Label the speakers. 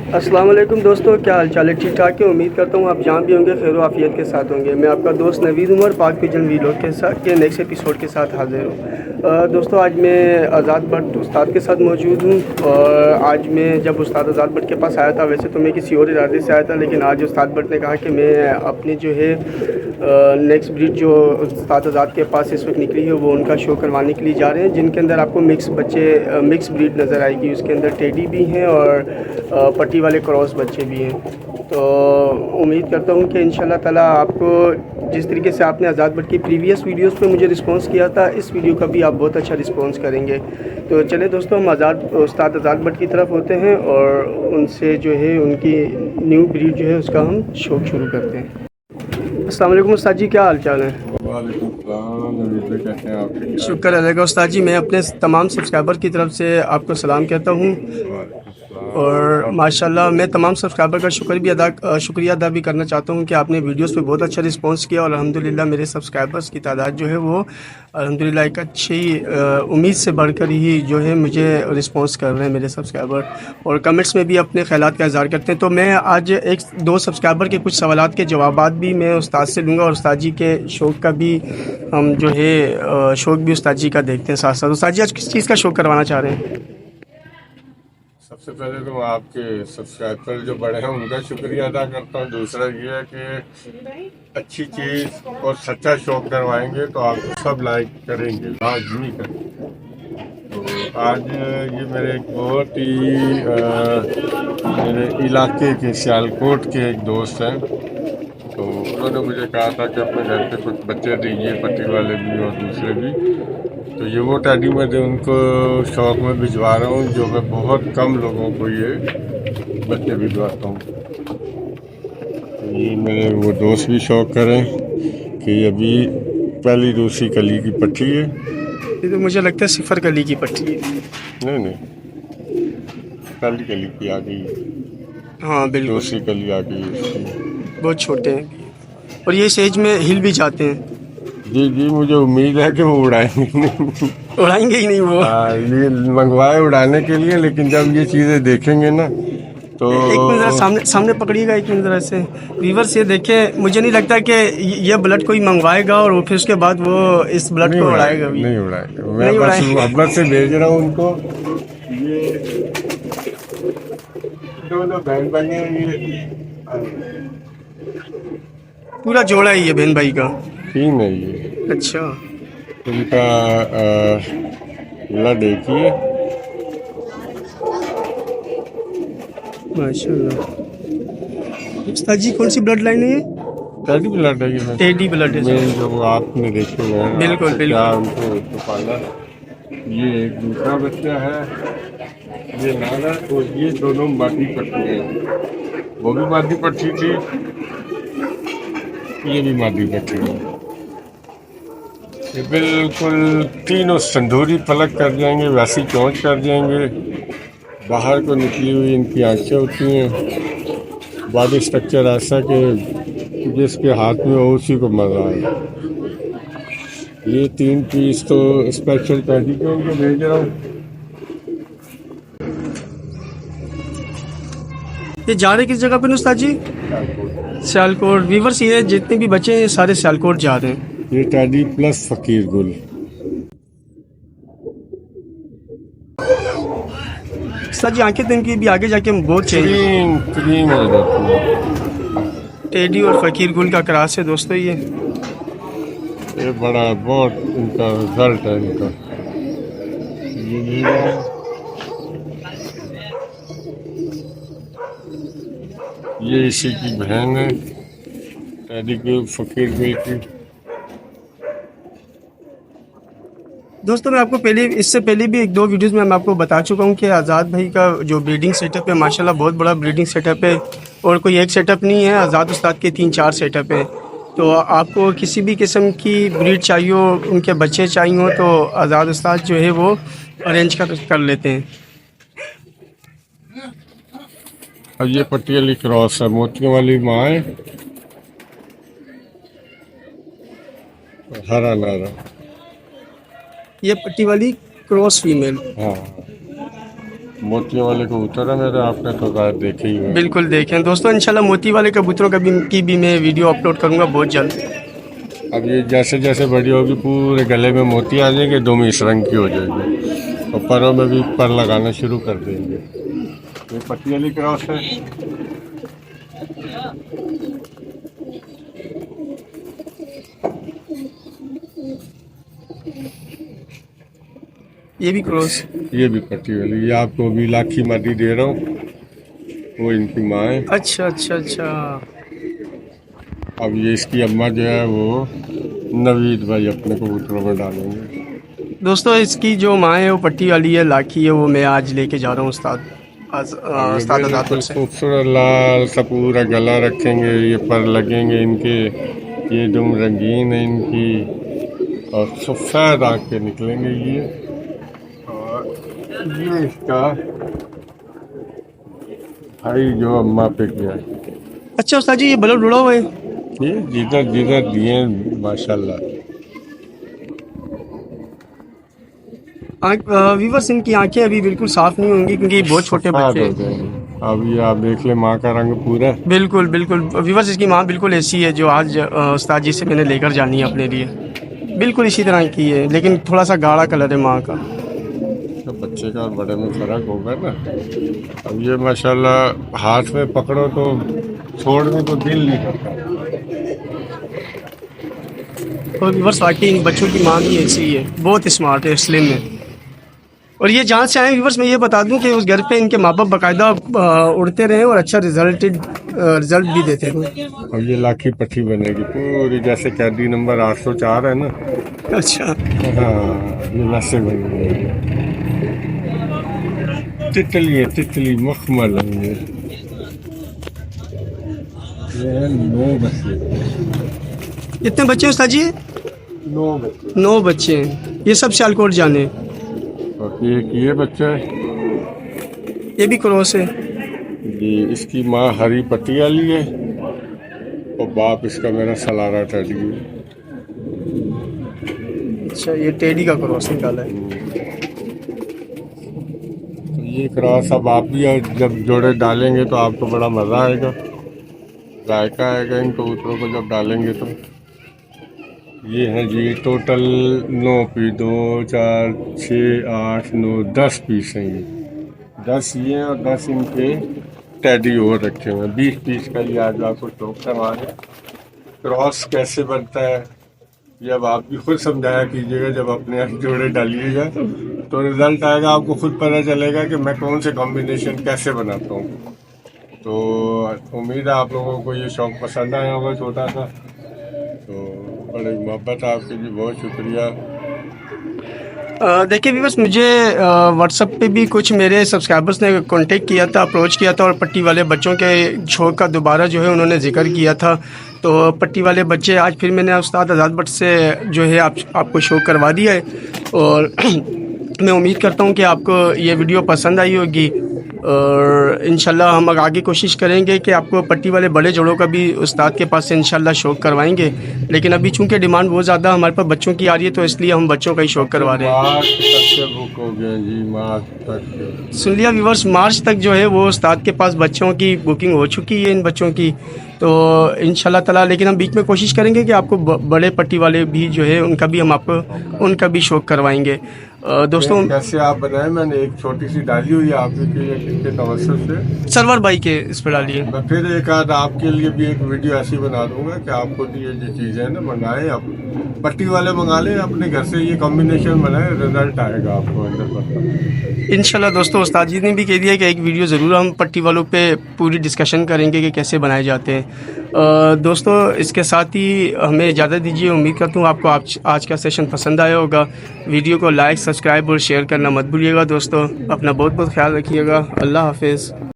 Speaker 1: अस्सलाम वालेकुम दोस्तों, क्या हाल चाल है? ठीक ठाक है। उम्मीद करता हूँ आप जहाँ भी होंगे खैर आफियत के साथ होंगे। मैं आपका दोस्त नवीद उमर पाक पिजन वीलॉग के साथ के नेक्स्ट एपिसोड के साथ हाजिर हूँ। दोस्तों, आज मैं आज़ाद भट्ट उस्ताद के साथ मौजूद हूँ। और आज मैं जब उस्ताद आज़ाद भट्ट के पास आया था, वैसे तो मैं किसी और इरादे से आया था, लेकिन आज उस्ताद भट्ट ने कहा कि मैं अपने जो है नेक्स्ट ब्रीड जो उस्ताद आज़ाद के पास इस वक्त निकली है वो उनका शो करवाने के लिए जा रहे हैं, जिनके अंदर आपको मिक्स ब्रीड नज़र आएगी। उसके अंदर टेडी भी हैं और पट्टी वाले क्रॉस बच्चे भी हैं। तो उम्मीद करता हूँ कि इंशाल्लाह ताला आपको जिस तरीके से आपने आज़ाद भट्ट की प्रीवियस वीडियोस पे मुझे रिस्पांस किया था, इस वीडियो का भी आप बहुत अच्छा रिस्पांस करेंगे। तो चले दोस्तों, हम उस्ताद आज़ाद भट्ट की तरफ होते हैं और उनसे जो है उनकी न्यू ब्रीड जो है उसका हम शौक शुरू करते हैं। अस्सलाम वालेकुम उस्ताद जी, क्या हाल चाल है?
Speaker 2: वालेकुम सलाम, नवीद भाई कैसे हैं आप?
Speaker 1: शुक्र अल्लाह का उस्ताद जी। मैं अपने तमाम सब्सक्राइबर की तरफ से आपको सलाम कहता हूँ। और माशाल्लाह मैं तमाम सब्सक्राइबर का शुक्रिया अदा भी करना चाहता हूँ कि आपने वीडियोस पे बहुत अच्छा रिस्पांस किया। और अल्हम्दुलिल्लाह मेरे सब्सक्राइबर्स की तादाद जो है वो अल्हम्दुलिल्लाह एक अच्छी उम्मीद से बढ़कर ही जो है मुझे रिस्पांस कर रहे हैं मेरे सब्सक्राइबर, और कमेंट्स में भी अपने ख्यालात का इज़हार करते हैं। तो मैं आज एक दो सब्सक्राइबर के कुछ सवालात के जवाबात भी मैं उस्ताद से लूँगा, और उस्ताद जी के शौक़ का भी हम जो है शौक़ भी उस्ताद जी का देखते हैं साथ साथ। उस्ताद जी आज किस चीज़ का शौक़ करवाना चाह रहे हैं?
Speaker 2: सबसे पहले तो आपके सब्सक्राइबर जो बड़े हैं उनका शुक्रिया अदा करता हूँ। दूसरा ये है कि अच्छी चीज़ और सच्चा शौक करवाएंगे तो आप सब लाइक करेंगे, लाजमी करेंगे। तो आज ये मेरे एक बहुत ही मेरे इलाके के सियालकोट के एक दोस्त हैं, तो उन्होंने मुझे कहा था कि अपने घर पे कुछ बच्चे दीजिए, पट्टी वाले भी और दूसरे भी। तो ये वो टैडी मैं उनको शौक़ में भिजवा रहा हूँ, जो मैं बहुत कम लोगों को ये बच्चे भिजवाता हूँ। ये मेरे वो दोस्त भी शौक़ करें कि अभी पहली दूसरी कली की पट्टी है।
Speaker 1: ये तो मुझे लगता है सिफर कली की पट्टी है।
Speaker 2: नहीं, पहली कली की आ गई,
Speaker 1: हाँ बिल्कुल,
Speaker 2: दूसरी कली आ गई इसकी।
Speaker 1: बहुत छोटे हैं और ये इस एज में हिल भी जाते हैं।
Speaker 2: जी, मुझे उम्मीद है कि वो उड़ाएंगे नहीं।
Speaker 1: उड़ाएंगे ही नहीं वो।
Speaker 2: ये मंगवाए उड़ाने के लिए, लेकिन जब ये चीज़ें देखेंगे ना तो
Speaker 1: एक मिनट ज़रा सामने पकड़िएगा, एक मिनट ज़रा से व्यूअर्स ये देखें। मुझे नहीं लगता कि ये ब्लड कोई मंगवाएगा और फिर उसके बाद वो इस ब्लड को उड़ाएगा भी।
Speaker 2: नहीं उड़ाएगा। मैं बस मोहब्बत से भेज रहा हूँ उनको। ये दोनों बहन भाई हैं, ये
Speaker 1: पूरा जोड़ा है ये बहन भाई का।
Speaker 2: तीन है ये।
Speaker 1: अच्छा,
Speaker 2: उनका ब्लड एक ही है।
Speaker 1: माशाल्लाह। उस्ताद जी कौन सी ब्लड लाइन है ये?
Speaker 2: टेडी ब्लड है ये।
Speaker 1: टेडी ब्लड है
Speaker 2: मेन जो आपने देखे हुए हैं,
Speaker 1: बिल्कुल
Speaker 2: क्या उनको तो पाला। ये एक दूसरा बच्चा है, ये नाना, तो ये दोनों मादी पट्टी हैं। वो भी मादी पट्टी थी, ये भी मादी पट्टी है। ये बिल्कुल तीनों संदूरी पलक कर जाएंगे, वैसी चोंच कर जाएंगे। बाहर को निकली हुई इनकी आँखें होती हैं। बॉडी स्ट्रक्चर ऐसा कि जिसके हाथ में हो उसी को मज़ा आए। ये 3 पीस तो स्पेशल टैडी के उनको भेज रहा हूँ।
Speaker 1: ये जा रहे किस जगह पे उस्ताद जी? सियालकोट। व्यूअर्स ये जितने भी बच्चे हैं ये सारे सियालकोट जा रहे हैं।
Speaker 2: ये टैडी प्लस फकीर गुल।
Speaker 1: उस्ताद जी आंखें तो इनकी भी आगे जाके बहुत चेंज
Speaker 2: क्रीम हो जाती है।
Speaker 1: टेडी और फकीर गुल का क्रॉस है दोस्तों ये
Speaker 2: बड़ा बहुत इनका रिजल्ट है इनका। ये इसी की बहन है, टैडी गुल फकीर गुल की।
Speaker 1: दोस्तों मैं आपको इससे पहले भी एक दो वीडियोस में मैं आपको बता चुका हूँ कि आज़ाद भाई का जो ब्रीडिंग सेटअप है माशाल्लाह बहुत बड़ा ब्रीडिंग सेटअप है, और कोई एक सेटअप नहीं है, आज़ाद उस्ताद के 3-4 सेटअप है। तो आपको किसी भी किस्म की ब्रीड चाहिए हो, उनके बच्चे चाहिए हो, तो आज़ाद उस्ताद जो है वो अरेंज कर लेते हैं।
Speaker 2: अब ये पट्टी वाली क्रॉस है, मोतियों वाली माँ है, हरा नारा।
Speaker 1: ये पट्टी वाली क्रॉस फीमेल।
Speaker 2: हाँ, मोतियों वाले कबूतर है मेरे, आपने तो शायद देखे ही होंगे।
Speaker 1: बिल्कुल देखें दोस्तों, इंशाल्लाह मोती वाले कबूतरों की भी मैं वीडियो अपलोड करूँगा बहुत जल्द।
Speaker 2: अब ये जैसे जैसे बड़ी होगी पूरे गले में मोती आ जाएंगे, दुम इस रंग की हो जाएगी और परों में भी पर लगाना शुरू कर देंगे। ये पटियाली क्रॉस है।
Speaker 1: ये भी क्रॉस,
Speaker 2: ये भी पटियाली, ये आपको अभी लाखी मादी दे रहा हूँ, वो इनकी माँ है।
Speaker 1: अच्छा अच्छा अच्छा।
Speaker 2: अब ये इसकी अम्मा जो है वो नवीद भाई अपने कबूतरों में डालेंगे।
Speaker 1: दोस्तों इसकी जो माँ है वो पट्टी वाली है, लाखी है, वो मैं आज लेके जा रहा हूँ उस्ताद आजादपुर से।
Speaker 2: खूबसूरत लाल सा पूरा गला रखेंगे, ये पर लगेंगे इनके, ये दुम रंगीन है इनकी और सफ़ेद आँख के निकलेंगे ये। और ये इसका भाई जो अम्मा पे किया है।
Speaker 1: अच्छा उस्ताद जी, ये बलद उड़ा हुआ है,
Speaker 2: ये जिधर जिधर दिए माशाल्लाह।
Speaker 1: व्यूअर्स इनकी आंखें अभी बिल्कुल साफ नहीं होंगी क्योंकि बहुत छोटे बच्चे हैं।
Speaker 2: अभी आप देख ले माँ का रंग पूरा।
Speaker 1: बिल्कुल बिल्कुल व्यूअर्स, इसकी माँ बिल्कुल ऐसी है जो आज उस्ताद जी से मैंने लेकर जानी है अपने लिए, बिल्कुल इसी तरह की है, लेकिन थोड़ा सा गाढ़ा कलर है माँ का।
Speaker 2: तो बच्चे का और बड़े में फ़र्क होगा ना। अब ये माशाल्लाह हाथ में पकड़ो तो छोड़ने को दिल नहीं करता।
Speaker 1: और व्यूअर्स वाकई इन बच्चों की माँ भी ऐसी ही है, बहुत स्मार्ट है, स्लिम है। और ये जहाँ से आए व्यूअर्स मैं ये बता दूं कि उस घर पे इनके माँ बाप बाकायदा उड़ते रहे और अच्छा रिजल्ट भी देते रहे।
Speaker 2: अब ये लाखी पट्टी बनेगी पूरी, जैसे कैदी नंबर 804 है ना।
Speaker 1: अच्छा
Speaker 2: हाँ, ये नशे बनेंगे, तितली है, तितली मखमल है ये है 9 बच्चे।
Speaker 1: कितने बच्चे हैं उस्ताद जी?
Speaker 2: 9 बच्चे।
Speaker 1: 9 बच्चे हैं, ये सब सियालकोट जाने।
Speaker 2: और ये बच्चा है,
Speaker 1: ये भी क्रॉस है।
Speaker 2: ये इसकी माँ हरी पट्टी वाली है और बाप इसका मेरा सलारा टेडी है।
Speaker 1: अच्छा, ये टेडी का क्रॉस निकाला है।
Speaker 2: तो ये क्रॉस अब आप भी जब जोड़े डालेंगे तो आपको बड़ा मज़ा आएगा, जायका आएगा इन कबूतरों को जब डालेंगे तो। ये है जी टोटल 9 पीस, 2 4 6 8 9 10 पीस हैं ये। 10 ये और 10 इनके टेडी और रखे हुए हैं। 20 पीस का ये आज आपको शौक करवा रहे हैं। क्रॉस कैसे बनता है ये अब आप भी खुद समझाया कीजिएगा, जब अपने आप जोड़े डालिएगा तो रिज़ल्ट आएगा, आपको खुद पता चलेगा कि मैं कौन से कॉम्बिनेशन कैसे बनाता हूँ। तो उम्मीद है आप लोगों को ये शौक़ पसंद आया होगा छोटा सा। तो बड़ी मोहब्बत आपकी भी, बहुत शुक्रिया।
Speaker 1: देखिए व्यूअर्स, मुझे व्हाट्सएप पे भी कुछ मेरे सब्सक्राइबर्स ने कांटेक्ट किया था, अप्रोच किया था और पट्टी वाले बच्चों के शौक़ का दोबारा जो है उन्होंने जिक्र किया था। तो पट्टी वाले बच्चे आज फिर मैंने उस्ताद आज़ाद भट्ट से जो है आपको शौक़ करवा दिया है और मैं उम्मीद करता हूँ कि आपको ये वीडियो पसंद आई होगी और इंशाल्लाह हम आगे कोशिश करेंगे कि आपको पट्टी वाले बड़े जोड़ों का भी उस्ताद के पास से इंशाल्लाह शौक़ करवाएंगे। लेकिन अभी चूँकि डिमांड बहुत ज़्यादा हमारे पास बच्चों की आ रही है तो इसलिए हम बच्चों का ही शौक़ करवा रहे हैं।
Speaker 2: बुक हो गया जी, मार्च तक
Speaker 1: सुन लिया व्यूअर्स, मार्च तक जो है वो उस्ताद के पास बच्चों की बुकिंग हो चुकी है इन बच्चों की, तो इंशाल्लाह ताला। लेकिन हम बीच में कोशिश करेंगे कि आपको बड़े पट्टी वाले भी जो है उनका भी हम आपको उनका भी शौक़ करवाएंगे। दोस्तों
Speaker 2: कैसे आप बनाए, मैंने एक छोटी सी डाली हुई है आपके तवज्जुह से,
Speaker 1: सरवर भाई के इस पर डालिए।
Speaker 2: मैं फिर एक आध आपके लिए भी एक वीडियो ऐसी बना दूंगा कि आपको ये जो चीज़ें हैं ना मंगाए, आप पट्टी वाले मंगा लें, अपने घर से ये कॉम्बिनेशन बनाए, रिजल्ट आएगा आपको अंदर पता।
Speaker 1: इंशाल्लाह दोस्तों, उस्ताद जी ने भी कह दिया कि एक वीडियो ज़रूर हम पट्टी वालों पे पूरी डिस्कशन करेंगे कि कैसे बनाए जाते हैं। दोस्तों इसके साथ ही हमें इजाज़त दीजिए। उम्मीद करता हूँ आपको आज का सेशन पसंद आया होगा। वीडियो को लाइक, सब्सक्राइब और शेयर करना मत भूलिएगा। दोस्तों अपना बहुत बहुत ख्याल रखिएगा। अल्लाह हाफिज़।